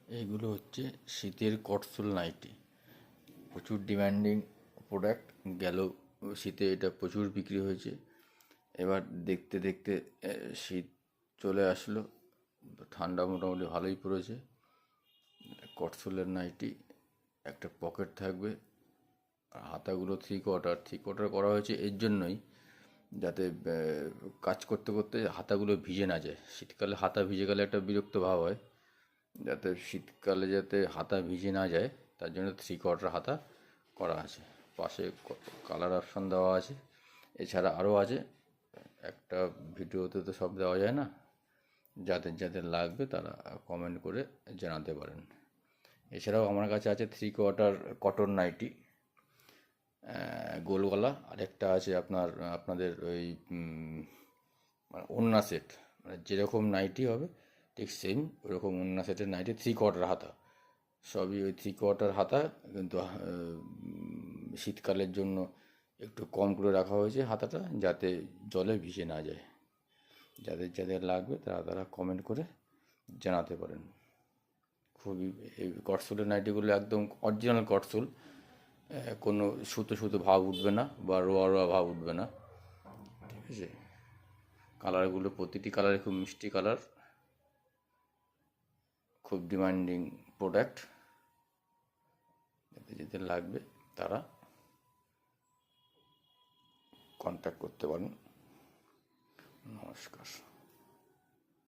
এইগুলো হচ্ছে শীতের কটসুল নাইটি, প্রচুর ডিমান্ডিং প্রোডাক্ট। গেল শীতে এটা প্রচুর বিক্রি হয়েছে। এবার দেখতে দেখতে শীত চলে আসলো, ঠান্ডা মোটামুটি ভালোই পড়েছে। কটসুলের নাইটি, একটা পকেট থাকবে, আর হাতাগুলো থ্রি কোয়ার্টার করা হয়েছে এর জন্যই যাতে কাজ করতে করতে হাতাগুলো ভিজে না যায়। শীতকালে হাতা ভিজে গেলে একটা বিরক্ত ভাব হয়, যাতে শীতকালে যাতে হাতা ভিজে না যায় তার জন্য থ্রি কোয়ার্টার হাতা করা আছে। পাশে কালার অপশান দেওয়া আছে, এছাড়া আরও আছে। একটা ভিডিওতে তো সব দেওয়া যায় না, যাদের যাদের লাগবে তারা কমেন্ট করে জানাতে পারেন। এছাড়াও আমার কাছে আছে থ্রি কোয়ার্টার কটন নাইটি, গোল গলা। আরেকটা আছে আপনাদের ওই মানে ওড়না সেট, মানে যেরকম নাইটি হবে ঠিক সেম ওরকম ওড়না সেটের নাইটি, থ্রি কোয়ার্টার হাতা। সবই ওই থ্রি কোয়ার্টার হাতা, কিন্তু শীতকালের জন্য একটু কম করে রাখা হয়েছে হাতাটা, যাতে জলে ভিজে না যায়। যাদের যাদের লাগবে তারা কমেন্ট করে জানাতে পারেন। খুবই এই কটসুলের নাইটিগুলো একদম অরিজিনাল কটসুল, কোনো সুতো সুতো ভাব উঠবে না বা রোয়া রোয়া ভাব উঠবে না, ঠিক আছে। কালারগুলো প্রতিটি কালারে খুব মিষ্টি কালার, খুব ডিমান্ডিং প্রোডাক্ট। যাদের যাদের লাগবে তারা কন্ট্যাক্ট করতে পারেন। নমস্কার।